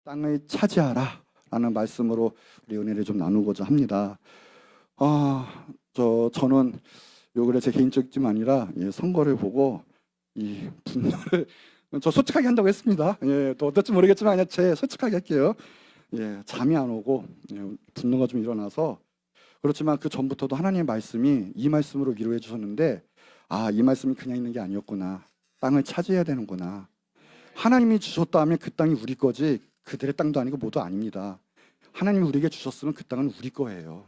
땅을 차지하라 라는 말씀으로 우리 은혜를 좀 나누고자 합니다. 저는 요 근래 제 개인적쯤 아니라 선거를 보고 이 분노를 저 솔직하게 한다고 했습니다. 또 어떨지 모르겠지만 그냥 제 솔직하게 할게요. 잠이 안 오고 분노가 좀 일어나서, 그렇지만 그 전부터도 하나님의 말씀이 이 말씀으로 위로해 주셨는데, 이 말씀이 그냥 있는 게 아니었구나. 땅을 차지해야 되는구나. 하나님이 주셨다면 그 땅이 우리 거지 그들의 땅도 아니고 모두 아닙니다. 하나님이 우리에게 주셨으면 그 땅은 우리 거예요.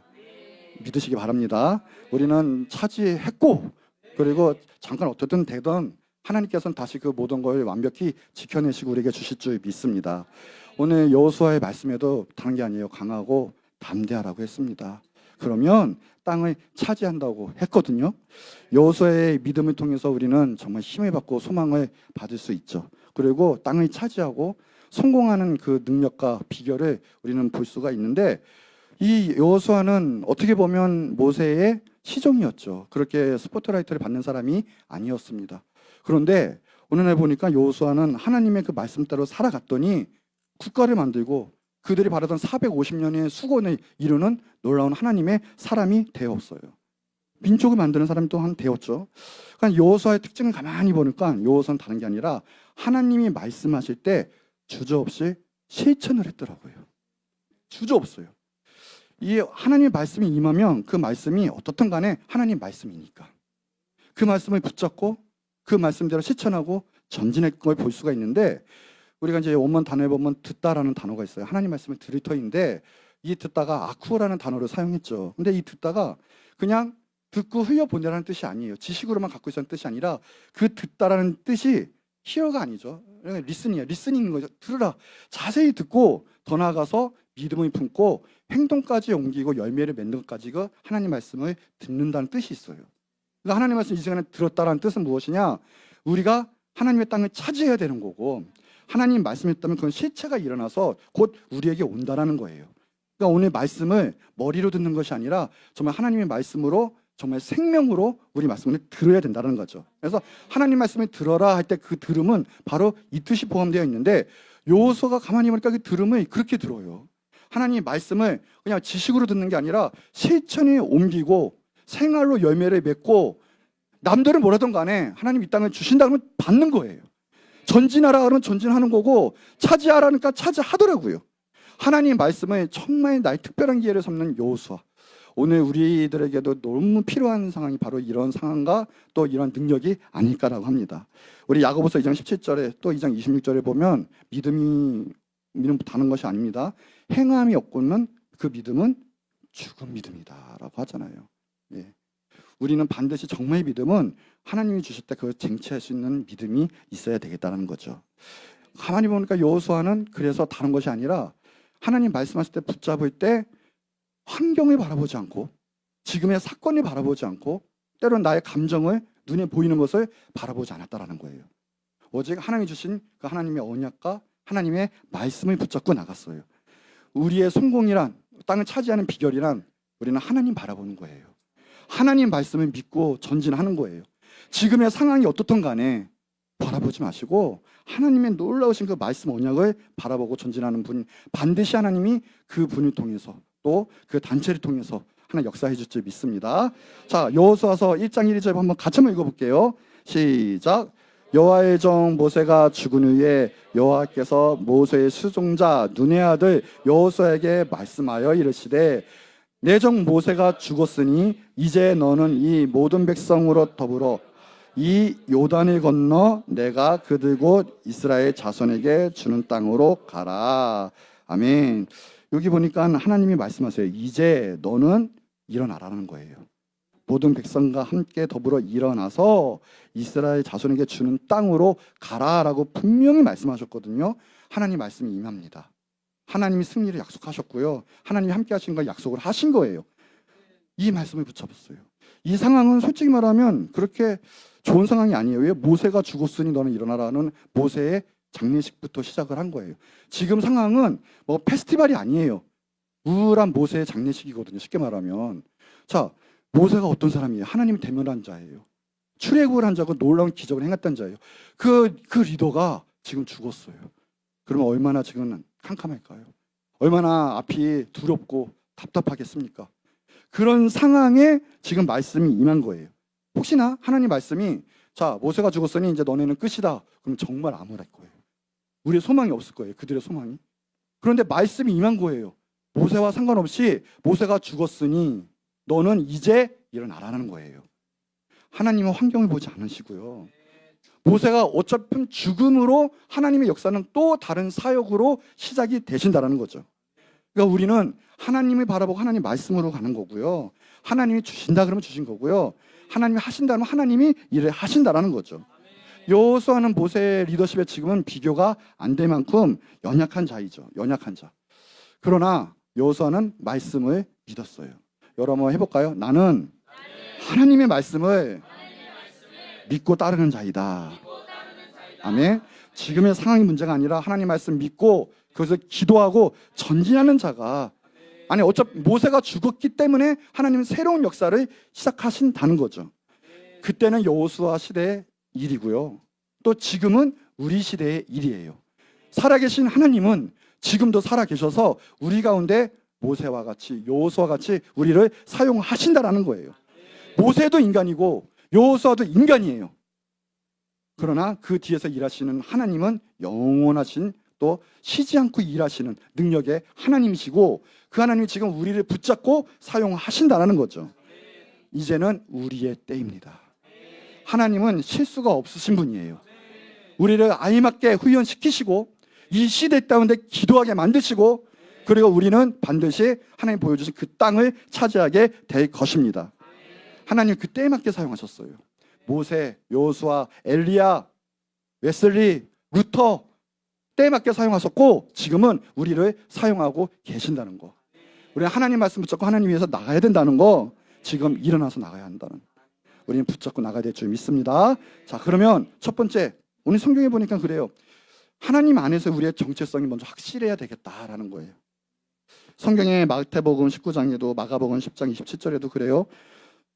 믿으시기 바랍니다. 우리는 차지했고, 그리고 잠깐 어떻든 되던 하나님께서는 다시 그 모든 걸 완벽히 지켜내시고 우리에게 주실 줄 믿습니다. 오늘 여호수아의 말씀에도 다른 게 아니에요. 강하고 담대하라고 했습니다. 그러면 땅을 차지한다고 했거든요. 여호수아의 믿음을 통해서 우리는 정말 힘을 받고 소망을 받을 수 있죠. 그리고 땅을 차지하고 성공하는 그 능력과 비결을 우리는 볼 수가 있는데, 이 여호수아는 어떻게 보면 모세의 시종이었죠. 그렇게 스포트라이트를 받는 사람이 아니었습니다. 그런데 오늘날 보니까 여호수아는 하나님의 그 말씀대로 살아갔더니 국가를 만들고 그들이 바라던 450년의 수건을 이루는 놀라운 하나님의 사람이 되었어요. 민족을 만드는 사람이 또한 되었죠. 그러니까 여호수아의 특징을 가만히 보니까 여호수아는 다른 게 아니라 하나님이 말씀하실 때 주저없이 실천을 했더라고요. 주저없어요. 이 하나님의 말씀이 임하면 그 말씀이 어떻든 간에 하나님 말씀이니까 그 말씀을 붙잡고 그 말씀대로 실천하고 전진할 걸 볼 수가 있는데, 우리가 이제 원문 단어에 보면 듣다라는 단어가 있어요. 하나님 말씀을 들을 터인데, 이 듣다가 아쿠어라는 단어를 사용했죠. 근데 이 듣다가 그냥 듣고 흘려보내라는 뜻이 아니에요. 지식으로만 갖고 있었는 뜻이 아니라 그 듣다라는 뜻이 히어가 아니죠. 리스닝이에요. 리스닝인 거죠. 들으라. 자세히 듣고 더 나아가서 믿음을 품고 행동까지 옮기고 열매를 맺는 것까지가 하나님 말씀을 듣는다는 뜻이 있어요. 그러니까 하나님 말씀 이 시간에 들었다라는 뜻은 무엇이냐? 우리가 하나님의 땅을 차지해야 되는 거고, 하나님 말씀했다면 그건 실체가 일어나서 곧 우리에게 온다라는 거예요. 그러니까 오늘 말씀을 머리로 듣는 것이 아니라 정말 하나님의 말씀으로, 정말 생명으로 우리 말씀을 들어야 된다는 거죠. 그래서 하나님 말씀을 들어라 할 때 그 들음은 바로 이 뜻이 포함되어 있는데, 여호수아가 가만히 보니까 그 들음을 그렇게 들어요. 하나님 말씀을 그냥 지식으로 듣는 게 아니라 실천에 옮기고 생활로 열매를 맺고, 남들은 뭐라든 간에 하나님 이 땅을 주신다 그러면 받는 거예요. 전진하라 그러면 전진하는 거고, 차지하라니까 차지하더라고요. 하나님 말씀을 정말 나의 특별한 기회를 삼는 여호수아. 오늘 우리들에게도 너무 필요한 상황이 바로 이런 상황과 또 이런 능력이 아닐까라고 합니다. 우리 야고보서 2장 17절에 또 2장 26절에 보면 믿음은 다른 것이 아닙니다. 행함이 없고는 그 믿음은 죽은 믿음이다라고 하잖아요. 우리는 반드시 정말 믿음은 하나님이 주실 때 그걸 쟁취할 수 있는 믿음이 있어야 되겠다는 거죠. 가만히 보니까 여호수아는 그래서 다른 것이 아니라 하나님 말씀하실 때 붙잡을 때 환경을 바라보지 않고, 지금의 사건을 바라보지 않고, 때로는 나의 감정을, 눈에 보이는 것을 바라보지 않았다라는 거예요. 오직 하나님이 주신 그 하나님의 언약과 하나님의 말씀을 붙잡고 나갔어요. 우리의 성공이란, 땅을 차지하는 비결이란 우리는 하나님 바라보는 거예요. 하나님 말씀을 믿고 전진하는 거예요. 지금의 상황이 어떻든 간에 바라보지 마시고 하나님의 놀라우신 그 말씀 언약을 바라보고 전진하는 분, 반드시 하나님이 그 분을 통해서 또 그 단체를 통해서 하나 역사해 줄 줄 믿습니다. 자, 여호수아서 1장 1절 한번 같이 한번 읽어볼게요. 시작. 여호와의 종 모세가 죽은 후에 여호와께서 모세의 수종자 눈의 아들 여호수아에게 말씀하여 이르시되, 내 종 모세가 죽었으니 이제 너는 이 모든 백성으로 더불어 이 요단을 건너 내가 그들 곧 이스라엘 자손에게 주는 땅으로 가라. 아멘. 여기 보니까 하나님이 말씀하세요. 이제 너는 일어나라는 거예요. 모든 백성과 함께 더불어 일어나서 이스라엘 자손에게 주는 땅으로 가라라고 분명히 말씀하셨거든요. 하나님 말씀이 임합니다. 하나님이 승리를 약속하셨고요. 하나님이 함께 하신 걸 약속을 하신 거예요. 이 말씀을 붙잡았어요. 이 상황은 솔직히 말하면 그렇게 좋은 상황이 아니에요. 왜? 모세가 죽었으니 너는 일어나라는 모세의 장례식부터 시작을 한 거예요. 지금 상황은 뭐 페스티벌이 아니에요. 우울한 모세의 장례식이거든요. 쉽게 말하면. 자, 모세가 어떤 사람이에요? 하나님이 대면한 자예요. 출애굽을 한 자고 놀라운 기적을 행했던 자예요. 그 리더가 지금 죽었어요. 그러면 얼마나 지금 캄캄할까요? 얼마나 앞이 두렵고 답답하겠습니까? 그런 상황에 지금 말씀이 임한 거예요. 혹시나 하나님 말씀이 자, 모세가 죽었으니 이제 너네는 끝이다. 그럼 정말 암울할 거예요. 우리의 소망이 없을 거예요. 그들의 소망이. 그런데 말씀이 임한 거예요. 모세와 상관없이 모세가 죽었으니 너는 이제 일어나라는 거예요. 하나님은 환경을 보지 않으시고요. 모세가 어차피 죽음으로 하나님의 역사는 또 다른 사역으로 시작이 되신다는 거죠. 그러니까 우리는 하나님을 바라보고 하나님 말씀으로 가는 거고요. 하나님이 주신다 그러면 주신 거고요. 하나님이 하신다면 하나님이 일을 하신다라는 거죠. 여호수아는 모세의 리더십에 지금은 비교가 안 될 만큼 연약한 자이죠. 연약한 자. 그러나 여호수아는 말씀을 믿었어요. 여러분 해볼까요? 나는 하나님의 말씀을 믿고 따르는 자이다. 아멘. 지금의 상황이 문제가 아니라 하나님 말씀 믿고 그것을 기도하고 전진하는 자가 아니 어차피 모세가 죽었기 때문에 하나님은 새로운 역사를 시작하신다는 거죠. 그때는 여호수아 시대의 일이고요. 또 지금은 우리 시대의 일이에요. 살아계신 하나님은 지금도 살아계셔서 우리 가운데 모세와 같이 여호수아와 같이 우리를 사용하신다라는 거예요. 모세도 인간이고 여호수아도 인간이에요. 그러나 그 뒤에서 일하시는 하나님은 영원하신 또 쉬지 않고 일하시는 능력의 하나님이시고 그 하나님이 지금 우리를 붙잡고 사용하신다라는 거죠. 이제는 우리의 때입니다. 하나님은 실수가 없으신 분이에요. 우리를 알맞게 훈련시키시고 이 시대 가운데 기도하게 만드시고 그리고 우리는 반드시 하나님 보여주신 그 땅을 차지하게 될 것입니다. 하나님 그 때에 맞게 사용하셨어요. 모세, 여호수아, 엘리야, 웨슬리, 루터 때에 맞게 사용하셨고 지금은 우리를 사용하고 계신다는 거. 우리는 하나님 말씀 붙잡고 하나님 위해서 나가야 된다는 거 지금 일어나서 나가야 한다는 우리는 붙잡고 나가야 될 줄 믿습니다. 자, 그러면 첫 번째 오늘 성경에 보니까 그래요. 하나님 안에서 우리의 정체성이 먼저 확실해야 되겠다라는 거예요. 성경에 마태복음 19장에도 마가복음 10장 27절에도 그래요.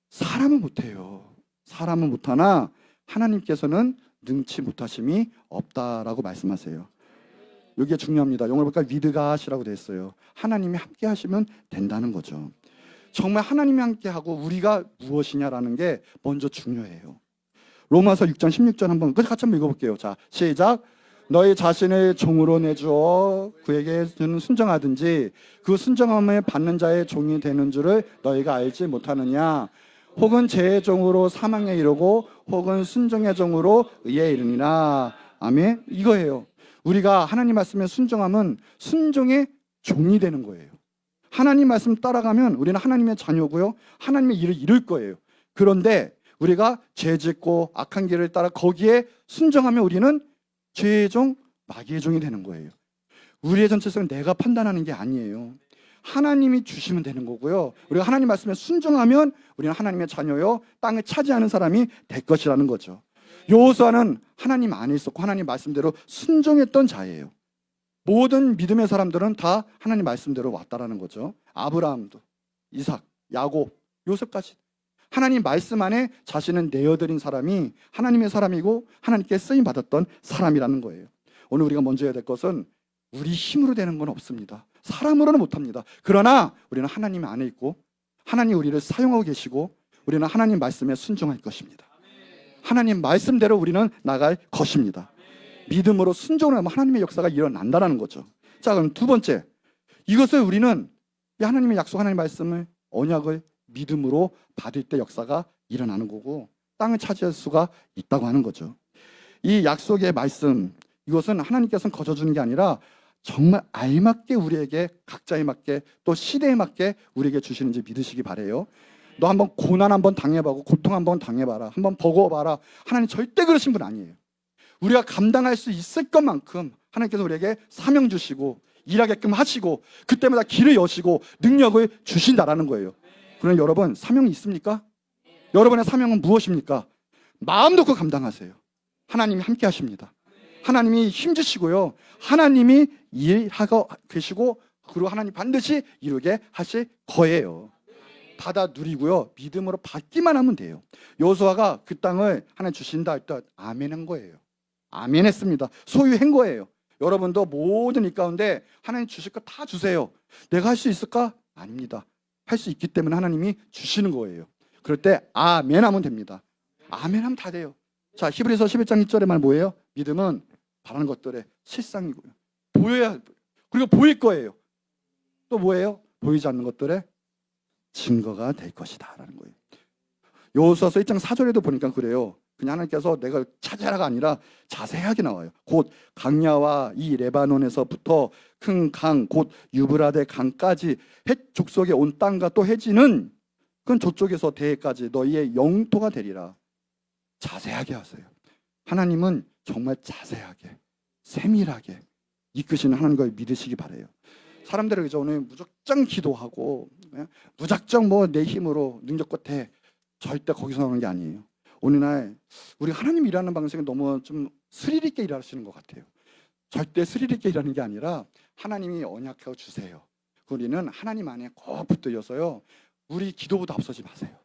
사람은 못해요. 사람은 못하나 하나님께서는 능치 못하심이 없다라고 말씀하세요. 이게 중요합니다. 영어로 보니까 위드가 하시라고 되어 있어요. 하나님이 함께 하시면 된다는 거죠. 정말 하나님이 함께 하고 우리가 무엇이냐라는 게 먼저 중요해요. 로마서 6장 16절 한번 같이 한번 읽어볼게요. 자, 시작. 너희 자신을 종으로 내주어 그에게 순정하든지 그 순정함을 받는 자의 종이 되는 줄을 너희가 알지 못하느냐. 혹은 죄의 종으로 사망에 이르고 혹은 순종의 종으로 의에 이르니라. 아멘. 이거예요. 우리가 하나님 말씀에 순종하면 순종의 종이 되는 거예요. 하나님 말씀 따라가면 우리는 하나님의 자녀고요. 하나님의 일을 이룰 거예요. 그런데 우리가 죄 짓고 악한 길을 따라 거기에 순종하면 우리는 죄의 종, 마귀의 종이 되는 거예요. 우리의 전체성은 내가 판단하는 게 아니에요. 하나님이 주시면 되는 거고요. 우리가 하나님 말씀에 순종하면 우리는 하나님의 자녀요. 땅을 차지하는 사람이 될 것이라는 거죠. 여호수아는 하나님 안에 있었고 하나님 말씀대로 순종했던 자예요. 모든 믿음의 사람들은 다 하나님 말씀대로 왔다라는 거죠. 아브라함도, 이삭, 야곱, 요셉까지 하나님 말씀 안에 자신을 내어드린 사람이 하나님의 사람이고 하나님께 쓰임 받았던 사람이라는 거예요. 오늘 우리가 먼저 해야 될 것은 우리 힘으로 되는 건 없습니다. 사람으로는 못합니다. 그러나 우리는 하나님 안에 있고 하나님 우리를 사용하고 계시고 우리는 하나님 말씀에 순종할 것입니다. 하나님 말씀대로 우리는 나갈 것입니다. 믿음으로 순종을 하면 하나님의 역사가 일어난다는 거죠. 자, 그럼 두 번째, 이것을 우리는 이 하나님의 약속, 하나님의 말씀을 언약을 믿음으로 받을 때 역사가 일어나는 거고 땅을 차지할 수가 있다고 하는 거죠. 이 약속의 말씀, 이것은 하나님께서는 거저주는 게 아니라 정말 알맞게 우리에게 각자에 맞게 또 시대에 맞게 우리에게 주시는지 믿으시기 바래요. 너 한번 고난 한번 당해봐고 고통 한번 당해봐라. 한번 버거워봐라. 하나님 절대 그러신 분 아니에요. 우리가 감당할 수 있을 것만큼 하나님께서 우리에게 사명 주시고 일하게끔 하시고 그때마다 길을 여시고 능력을 주신다라는 거예요. 그러면 여러분 사명이 있습니까? 여러분의 사명은 무엇입니까? 마음 놓고 감당하세요. 하나님이 함께 하십니다. 하나님이 힘주시고요. 하나님이 일하고 계시고 그리고 하나님 반드시 이루게 하실 거예요. 받아 누리고요. 믿음으로 받기만 하면 돼요. 여호수아가 그 땅을 하나님 주신다 할 때 아멘한 거예요. 아멘했습니다. 소유한 거예요. 여러분도 모든 일 가운데 하나님 주실 거 다 주세요. 내가 할 수 있을까? 아닙니다. 할 수 있기 때문에 하나님이 주시는 거예요. 그럴 때 아멘 하면 됩니다. 아멘 하면 다 돼요. 자, 히브리서 11장 1절의 말 뭐예요? 믿음은 바라는 것들의 실상이고요. 보여야, 그리고 보일 거예요. 또 뭐예요? 보이지 않는 것들의 증거가 될 것이다 라는 거예요. 여호수아서 1장 4절에도 보니까 그래요. 그냥 하나님께서 내가 찾아라가 아니라 자세하게 나와요. 곧 강야와 이 레바논에서부터 큰 강, 곧 유브라데 강까지 헷 족속에 온 땅과 또 해지는 그건 저쪽에서 대해까지 너희의 영토가 되리라. 자세하게 하세요. 하나님은 정말 자세하게, 세밀하게 이끄시는 하나님을 믿으시기 바래요. 사람들은 그저 오늘 무작정 기도하고 무작정 뭐 내 힘으로 능력 끝에 절대 거기서 나오는 게 아니에요. 오늘날 우리 하나님 일하는 방식은 너무 좀 스릴 있게 일하시는 것 같아요. 절대 스릴 있게 일하는 게 아니라 하나님이 언약하고 주세요. 우리는 하나님 안에 꼭 붙들려서요. 우리 기도보다 앞서지 마세요.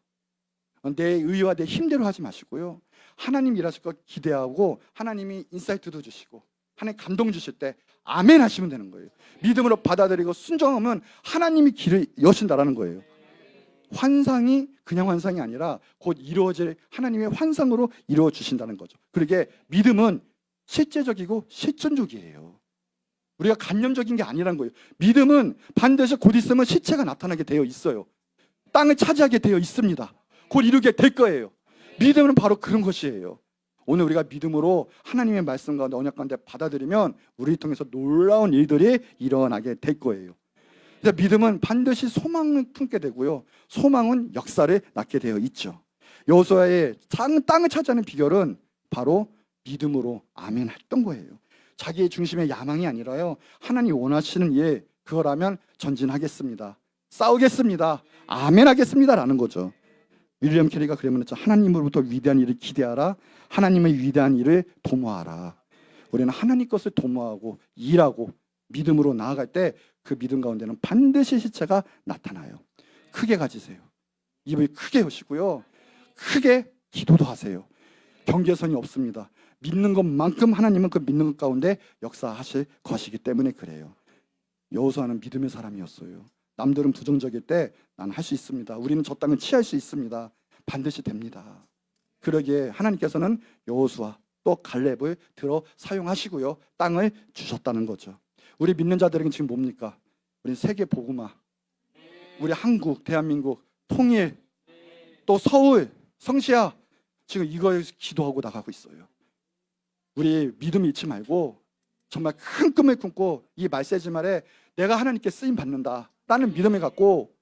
내 의와 내 힘대로 하지 마시고요. 하나님 일하실 거 기대하고 하나님이 인사이트도 주시고 하나님 감동 주실 때 아멘 하시면 되는 거예요. 믿음으로 받아들이고 순종하면 하나님이 길을 여신다라는 거예요. 환상이 그냥 환상이 아니라 곧 이루어질 하나님의 환상으로 이루어 주신다는 거죠. 그러게 믿음은 실제적이고 실존적이에요. 우리가 관념적인 게 아니란 거예요. 믿음은 반드시 곧 있으면 실체가 나타나게 되어 있어요. 땅을 차지하게 되어 있습니다. 곧 이루게 될 거예요. 믿음은 바로 그런 것이에요. 오늘 우리가 믿음으로 하나님의 말씀 가운데 언약 가운데 받아들이면 우리를 통해서 놀라운 일들이 일어나게 될 거예요. 그래서 믿음은 반드시 소망을 품게 되고요. 소망은 역사를 낳게 되어 있죠. 여호수아의 땅을 차지하는 비결은 바로 믿음으로 아멘 했던 거예요. 자기의 중심의 야망이 아니라요. 하나님 원하시는 일, 그거라면 전진하겠습니다. 싸우겠습니다. 아멘 하겠습니다라는 거죠. 윌리엄 캐리가 그러면 하나님으로부터 위대한 일을 기대하라. 하나님의 위대한 일을 도모하라. 우리는 하나님 것을 도모하고 일하고 믿음으로 나아갈 때 그 믿음 가운데는 반드시 실체가 나타나요. 크게 가지세요. 입을 크게 여시고요. 크게 기도도 하세요. 경계선이 없습니다. 믿는 것만큼 하나님은 그 믿는 것 가운데 역사하실 것이기 때문에 그래요. 여호수아는 믿음의 사람이었어요. 남들은 부정적일 때 난 할 수 있습니다. 우리는 저 땅을 취할 수 있습니다. 반드시 됩니다. 그러기에 하나님께서는 여호수아 또 갈렙을 들어 사용하시고요. 땅을 주셨다는 거죠. 우리 믿는 자들에게는 지금 뭡니까? 우리 세계 복음화, 우리 한국, 대한민국 통일, 또 서울, 성시아 지금 이거에 기도하고 나가고 있어요. 우리 믿음 잃지 말고 정말 큰 꿈을 품고 이 말세지 말에 내가 하나님께 쓰임 받는다라는 믿음을 갖고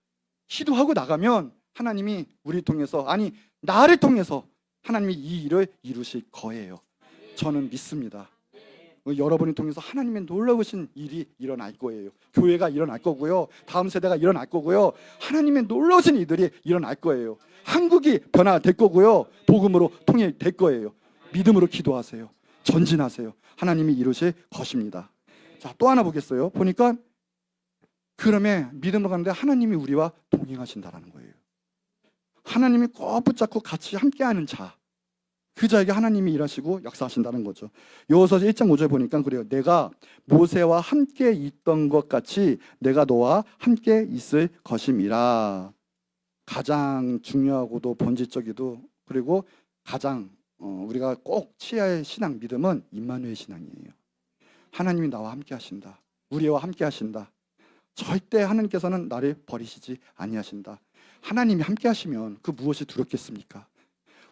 기도하고 나가면 하나님이 우리를 통해서, 아니 나를 통해서 하나님이 이 일을 이루실 거예요. 저는 믿습니다. 여러분을 통해서 하나님의 놀라우신 일이 일어날 거예요. 교회가 일어날 거고요. 다음 세대가 일어날 거고요. 하나님의 놀라우신 일들이 일어날 거예요. 한국이 변화될 거고요. 복음으로 통일될 거예요. 믿음으로 기도하세요. 전진하세요. 하나님이 이루실 것입니다. 자, 또 하나 보겠어요. 보니까 그러면 믿음으로 가는데 하나님이 우리와 동행하신다라는 거예요. 하나님이 꼭 붙잡고 같이 함께하는 자, 그 자에게 하나님이 일하시고 역사하신다는 거죠. 여호수아서 1장 5절 보니까 그래요. 내가 모세와 함께 있던 것 같이 내가 너와 함께 있을 것임이라. 가장 중요하고도 본질적이도 그리고 가장 우리가 꼭 취해야 할 신앙, 믿음은 임마누엘 신앙이에요. 하나님이 나와 함께 하신다. 우리와 함께 하신다. 절대 하나님께서는 나를 버리시지 아니하신다. 하나님이 함께 하시면 그 무엇이 두렵겠습니까?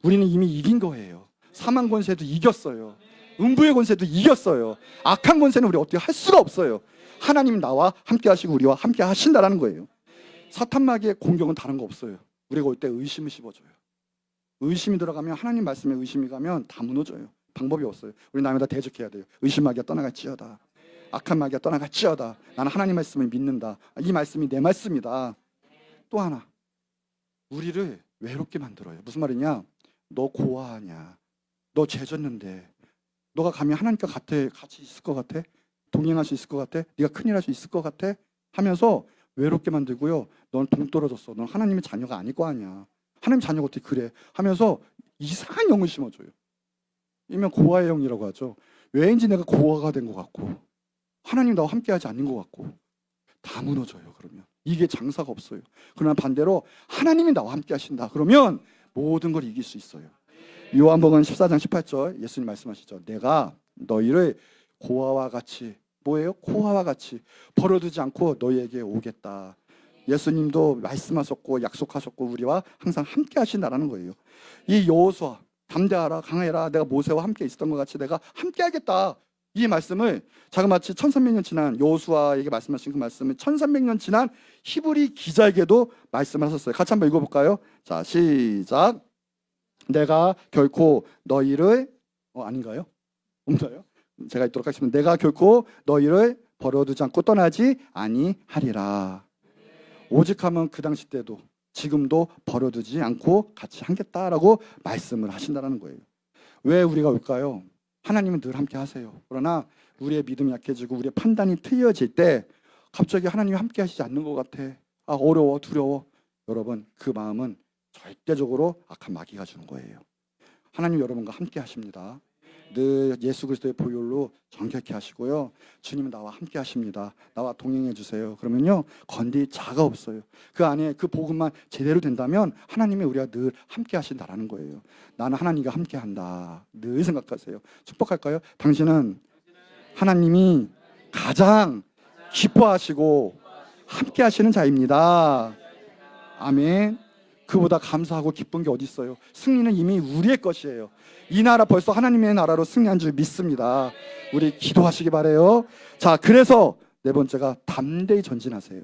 우리는 이미 이긴 거예요. 사망 권세도 이겼어요. 음부의 권세도 이겼어요. 악한 권세는 우리 어떻게 할 수가 없어요. 하나님 나와 함께 하시고 우리와 함께 하신다라는 거예요. 사탄 마귀의 공격은 다른 거 없어요. 우리가 올 때 의심을 씹어줘요. 의심이 들어가면, 하나님 말씀에 의심이 가면 다 무너져요. 방법이 없어요. 우리 남에다 대적해야 돼요. 의심 마귀가 떠나갈지어다. 악한 마귀가 떠나갈지어다. 나는 하나님 말씀을 믿는다. 이 말씀이 내 말씀이다. 또 하나, 우리를 외롭게 만들어요. 무슨 말이냐? 너 고아하냐? 너 죄졌는데 너가 가면 하나님과 같이 있을 것 같아? 동행할 수 있을 것 같아? 네가 큰일 할 수 있을 것 같아? 하면서 외롭게 만들고요. 넌 동떨어졌어. 넌 하나님의 자녀가 아닐 거 아니야. 하나님 자녀가 어떻게 그래? 하면서 이상한 영을 심어줘요. 일명 고아의 영이라고 하죠. 왜인지 내가 고아가 된 것 같고 하나님 나와 함께하지 않는 것 같고 다 무너져요. 그러면 이게 장사가 없어요. 그러나 반대로 하나님이 나와 함께하신다. 그러면 모든 걸 이길 수 있어요. 요한복음 14장 18절 예수님 말씀하시죠. 내가 너희를 고아와 같이 뭐예요? 고아와 같이 버려두지 않고 너희에게 오겠다. 예수님도 말씀하셨고 약속하셨고 우리와 항상 함께 하신다라는 거예요. 이 여호수아 담대하라 강해라 내가 모세와 함께 있었던 것 같이 내가 함께 하겠다. 이 말씀을 자그마치 1300년 지난 여호수아에게 말씀하신 그 말씀을 1300년 지난 히브리 기자에게도 말씀하셨어요. 같이 한번 읽어볼까요? 자 시작. 내가 결코 너희를 아닌가요? 없나요? 제가 읽도록 하겠습니다. 내가 결코 너희를 버려두지 않고 떠나지 아니하리라. 오직 하면 그 당시 때도 지금도 버려두지 않고 같이 하겠다라고 말씀을 하신다는 거예요. 왜 우리가 올까요? 하나님은 늘 함께 하세요. 그러나 우리의 믿음이 약해지고 우리의 판단이 틀려질 때 갑자기 하나님이 함께 하시지 않는 것 같아. 어려워 두려워. 여러분 그 마음은 절대적으로 악한 마귀가 주는 거예요. 하나님 여러분과 함께 하십니다. 늘 예수 그리스도의 보혈로 정결케 하시고요. 주님은 나와 함께 하십니다. 나와 동행해 주세요. 그러면요 건드릴 자가 없어요. 그 안에 그 복음만 제대로 된다면 하나님이 우리와 늘 함께 하신다라는 거예요. 나는 하나님과 함께 한다. 늘 생각하세요. 축복할까요? 당신은 하나님이 가장 기뻐하시고 함께 하시는 자입니다. 아멘. 그보다 감사하고 기쁜 게 어디 있어요? 승리는 이미 우리의 것이에요. 이 나라 벌써 하나님의 나라로 승리한 줄 믿습니다. 우리 기도하시기 바래요. 자, 그래서 네 번째가 담대히 전진하세요.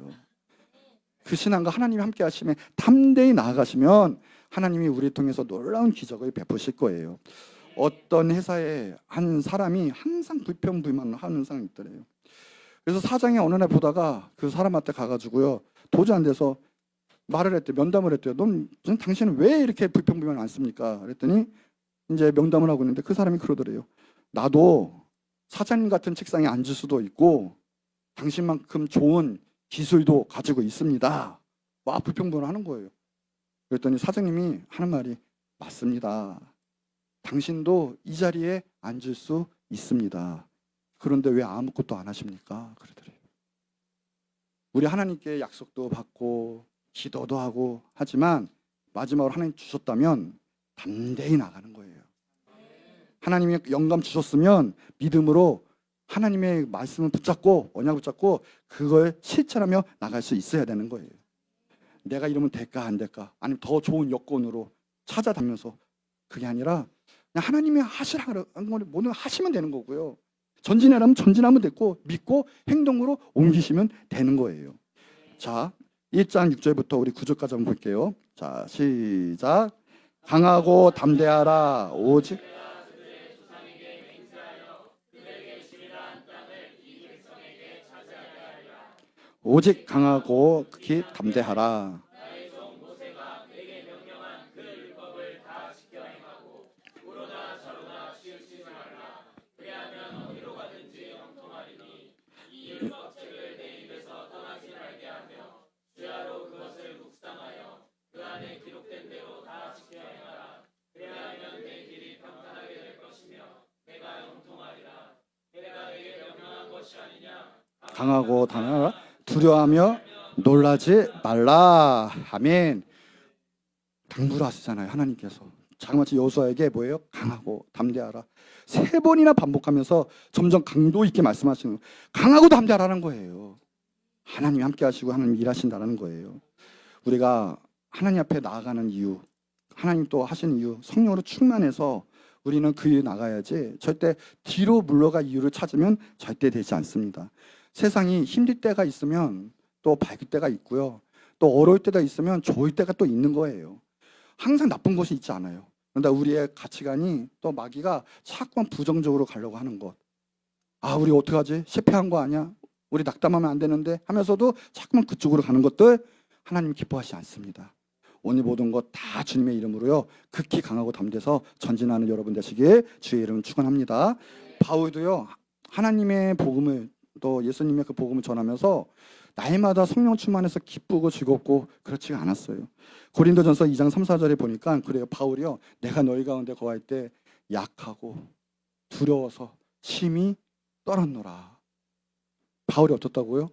그 신앙과 하나님이 함께 하시면 담대히 나아가시면 하나님이 우리 통해서 놀라운 기적을 베푸실 거예요. 어떤 회사에 한 사람이 항상 불평불만하는 사람이 있더래요. 그래서 사장이 어느 날 보다가 그 사람한테 가가지고요 도저히 안 돼서 말을 했대요. 면담을 했대요. 당신은 왜 이렇게 불평불만 많습니까? 그랬더니 이제 면담을 하고 있는데 그 사람이 그러더래요. 나도 사장님 같은 책상에 앉을 수도 있고 당신만큼 좋은 기술도 가지고 있습니다. 막 불평불만 하는 거예요. 그랬더니 사장님이 하는 말이 맞습니다. 당신도 이 자리에 앉을 수 있습니다. 그런데 왜 아무것도 안 하십니까? 그러더래요. 우리 하나님께 약속도 받고 기도도 하고 하지만 마지막으로 하나님 주셨다면 담대히 나가는 거예요. 하나님이 영감 주셨으면 믿음으로 하나님의 말씀을 붙잡고 언약을 붙잡고 그걸 실천하며 나갈 수 있어야 되는 거예요. 내가 이러면 될까 안 될까 아니면 더 좋은 여건으로 찾아다니면서 그게 아니라 그냥 하나님이 하시라는 걸 뭐든 하시면 되는 거고요. 전진하라면 전진하면 됐고 믿고 행동으로 옮기시면 되는 거예요. 자 1장 6절부터 우리 9절까지 한번 볼게요. 자 시작. 강하고 담대하라 오직 오직 강하고 극히 담대하라. 강하고 담대하라. 두려워하며 놀라지 말라. 아멘. 당부를 하시잖아요. 하나님께서. 자그마치 여호수아에게 뭐예요? 강하고 담대하라. 3번이나 반복하면서 점점 강도 있게 말씀하시는 거예요. 강하고 담대하라는 거예요. 하나님이 함께 하시고 하나님이 일하신다는 거예요. 우리가 하나님 앞에 나아가는 이유, 하나님 또 하시는 이유, 성령으로 충만해서 우리는 그 이유 나가야지 절대 뒤로 물러갈 이유를 찾으면 절대 되지 않습니다. 세상이 힘들 때가 있으면 또 밝을 때가 있고요. 또 어려울 때가 있으면 좋을 때가 또 있는 거예요. 항상 나쁜 것이 있지 않아요. 그런데 우리의 가치관이 또 마귀가 자꾸만 부정적으로 가려고 하는 것. 우리 어떡하지? 실패한 거 아니야? 우리 낙담하면 안 되는데 하면서도 자꾸만 그쪽으로 가는 것들 하나님 기뻐하시지 않습니다. 오늘 모든 것 다 주님의 이름으로요 극히 강하고 담대해서 전진하는 여러분 되시길 주의 이름 축원합니다. 바울도요 하나님의 복음을 또 예수님의 그 복음을 전하면서 날마다 성령 충만해서 기쁘고 즐겁고 그렇지가 않았어요. 고린도전서 2장 3, 4절에 보니까 그래요. 바울이요 내가 너희 가운데 거할 때 약하고 두려워서 심히 떨었노라. 바울이 어떻다고요?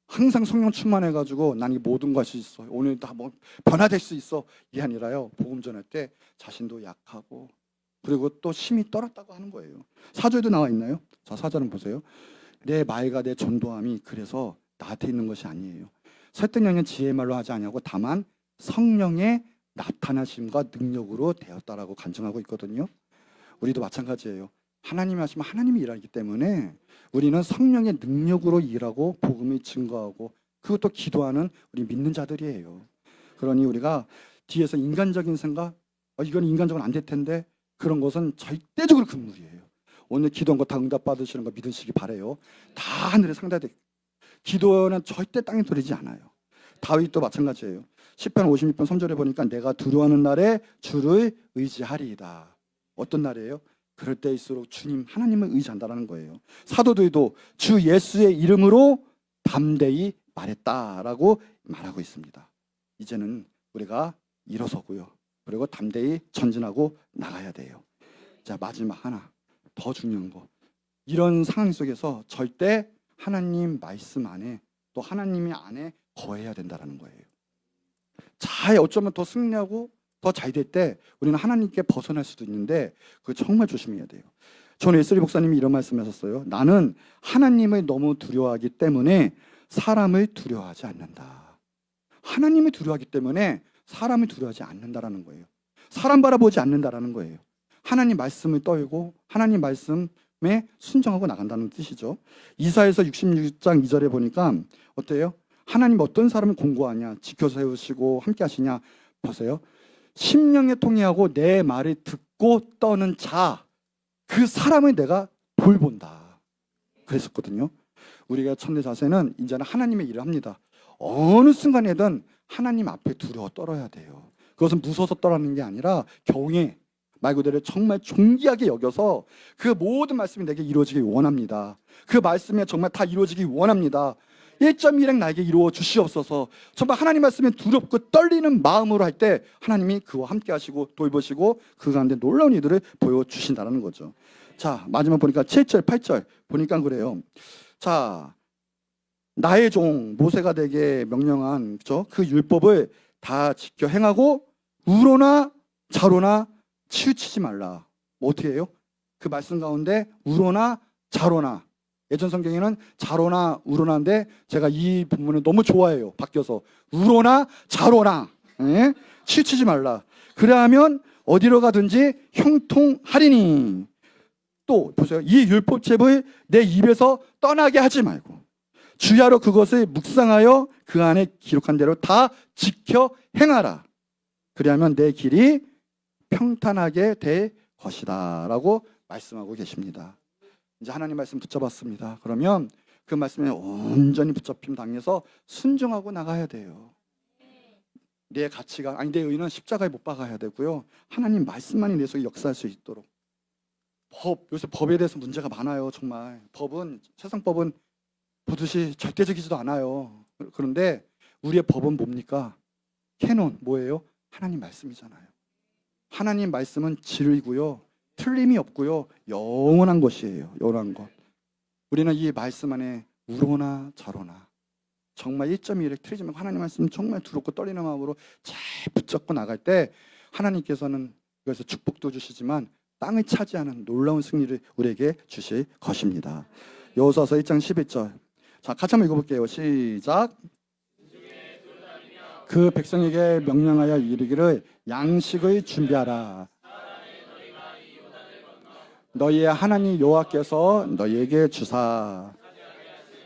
항상 성령 충만해가지고 난 이 모든 것이 있어. 오늘 다 뭐 변화될 수 있어. 이게 아니라요. 복음 전할 때 자신도 약하고 그리고 또 힘이 떨었다고 하는 거예요. 사조에도 나와 있나요? 자, 사절은 보세요. 내 말과 내 전도함이 그래서 나한테 있는 것이 아니에요. 설득력은 지혜의 말로 하지 아니하고 다만 성령의 나타나심과 능력으로 되었다라고 간증하고 있거든요. 우리도 마찬가지예요. 하나님이 하시면 하나님이 일하기 때문에 우리는 성령의 능력으로 일하고 복음을 증거하고 그것도 기도하는 우리 믿는 자들이에요. 그러니 우리가 뒤에서 인간적인 생각, 이건 인간적으로 안 될 텐데 그런 것은 절대적으로 금물이에요. 오늘 기도한 거 다 응답받으시는 거 믿으시기 바래요. 다 하늘에 상달돼. 기도는 절대 땅에 떨어지지 않아요. 다윗도 마찬가지예요. 시편 56편 3절에 보니까 내가 두려워하는 날에 주를 의지하리이다. 어떤 날이에요? 그럴 때일수록 주님 하나님을 의지한다는 거예요. 사도들도 주 예수의 이름으로 담대히 말했다라고 말하고 있습니다. 이제는 우리가 일어서고요. 그리고 담대히 전진하고 나가야 돼요. 자, 마지막 하나 더 중요한 거. 이런 상황 속에서 절대 하나님 말씀 안에 또 하나님의 안에 거해야 된다는 거예요. 잘 어쩌면 더 승리하고 더 잘 될 때 우리는 하나님께 벗어날 수도 있는데 그거 정말 조심해야 돼요. 존 웨슬리 목사님이 이런 말씀하셨어요. 나는 하나님을 너무 두려워하기 때문에 사람을 두려워하지 않는다. 하나님을 두려워하기 때문에 사람을 두려워하지 않는다라는 거예요. 사람 바라보지 않는다라는 거예요. 하나님 말씀을 떨고 하나님 말씀에 순종하고 나간다는 뜻이죠. 이사야서 66장 2절에 보니까 어때요? 하나님 어떤 사람을 공고하냐, 지켜 세우시고 함께 하시냐. 보세요. 심령에 통해하고 내 말을 듣고 떠는 자, 그 사람을 내가 돌본다. 그랬었거든요. 우리가 첫째 자세는 이제는 하나님의 일을 합니다. 어느 순간에든 하나님 앞에 두려워 떨어야 돼요. 그것은 무서워서 떨어지는 게 아니라 경외, 말 그대로 정말 존귀하게 여겨서 그 모든 말씀이 내게 이루어지길 원합니다. 그 말씀이 정말 다 이루어지길 원합니다. 1.1행 나에게 이루어 주시옵소서. 정말 하나님 말씀에 두렵고 떨리는 마음으로 할 때 하나님이 그와 함께 하시고 돌보시고 그 가운데 놀라운 일들을 보여주신다는 거죠. 자, 마지막 보니까 7절 8절 보니까 그래요. 자, 나의 종 모세가 내게 명령한 그 율법을 다 지켜 행하고 우로나 좌로나 치우치지 말라. 뭐 어떻게 해요? 그 말씀 가운데 우로나 좌로나, 예전 성경에는 좌로나 우로나인데 제가 이 부분을 너무 좋아해요. 바뀌어서 우로나 좌로나, 치우치지 말라. 그래야하면 어디로 가든지 형통하리니. 또 보세요. 이 율법책을 내 입에서 떠나게 하지 말고 주야로 그것을 묵상하여 그 안에 기록한 대로 다 지켜 행하라. 그래야면 내 길이 평탄하게 될 것이다 라고 말씀하고 계십니다. 이제 하나님 말씀 붙잡았습니다. 그러면 그 말씀에 온전히 붙잡힘 당해서 순종하고 나가야 돼요. 내 가치가, 내 의는 십자가에 못 박아야 되고요. 하나님 말씀만이 내 속에 역사할 수 있도록. 요새 법에 대해서 문제가 많아요. 정말 세상 법은 보듯이 절대적이지도 않아요. 그런데 우리의 법은 뭡니까? 캐논 뭐예요? 하나님 말씀이잖아요. 하나님 말씀은 진리고요, 틀림이 없고요, 영원한 것이에요. 영원한 것. 우리는 이 말씀 안에 우로나 좌로나 정말 1.1에 틀리지 말고 하나님 말씀 정말 두렵고 떨리는 마음으로 잘 붙잡고 나갈 때 하나님께서는 그래서 축복도 주시지만 땅을 차지하는 놀라운 승리를 우리에게 주실 것입니다. 여호수아서 1장 11절. 자, 같이 한번 읽어볼게요. 시작. 그 백성에게 명령하여 이르기를 양식을 준비하라. 너희의 하나님 여호와께서 너희에게 주사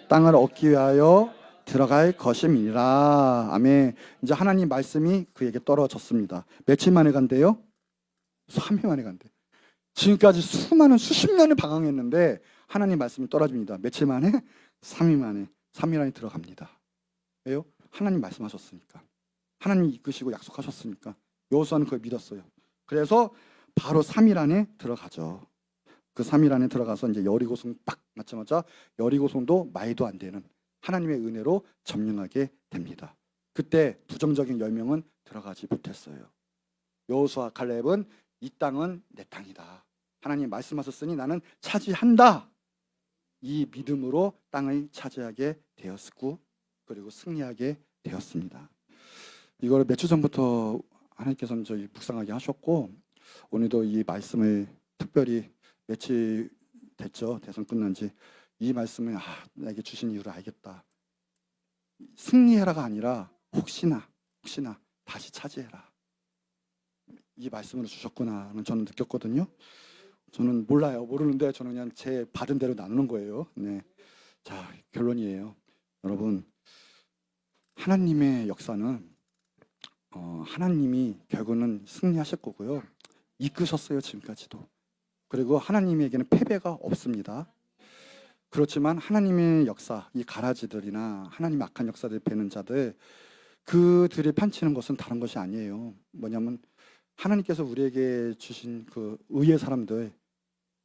땅을 얻기 위하여 들어갈 것임이니라. 아멘. 이제 하나님 말씀이 그에게 떨어졌습니다. 며칠 만에 간대요? 3일 만에 간대. 지금까지 수십 년을 방황했는데 하나님 말씀이 떨어집니다. 며칠 만에? 3일 만에. 3일 안에 들어갑니다. 왜요? 하나님 말씀하셨으니까. 하나님 이끄시고 약속하셨으니까. 여호수아는 그걸 믿었어요. 그래서 바로 3일 안에 들어가죠. 그 3일 안에 들어가서 이제 여리고성 딱 맞자마자 여리고성도 말도 안 되는 하나님의 은혜로 점령하게 됩니다. 그때 부정적인 10명은 들어가지 못했어요. 여호수아 갈렙은 이 땅은 내 땅이다. 하나님 말씀하셨으니 나는 차지한다. 이 믿음으로 땅을 차지하게 되었고 그리고 승리하게 되었습니다. 이걸 몇 주 전부터 하나님께서는 저희 묵상하게 하셨고 오늘도 이 말씀을 특별히 며칠 됐죠. 대선 끝난 지. 이 말씀을 나에게 주신 이유를 알겠다. 승리해라가 아니라 혹시나 다시 차지해라. 이 말씀으로 주셨구나는 저는 느꼈거든요. 저는 몰라요. 모르는데 저는 그냥 제 받은 대로 나누는 거예요. 네. 자, 결론이에요. 여러분, 하나님의 역사는 하나님이 결국은 승리하실 거고요. 이끄셨어요, 지금까지도. 그리고 하나님에게는 패배가 없습니다. 그렇지만 하나님의 역사, 이 가라지들이나 하나님의 악한 역사들 베는 자들, 그들이 판치는 것은 다른 것이 아니에요. 뭐냐면 하나님께서 우리에게 주신 그 의의 사람들,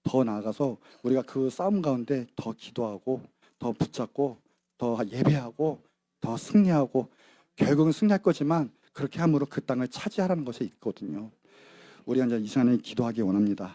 더 나아가서 우리가 그 싸움 가운데 더 기도하고 더 붙잡고 더 예배하고 더 승리하고 결국은 승리할 거지만 그렇게 함으로 그 땅을 차지하라는 것이 있거든요. 우리가 이제 이 시간에 기도하기 원합니다.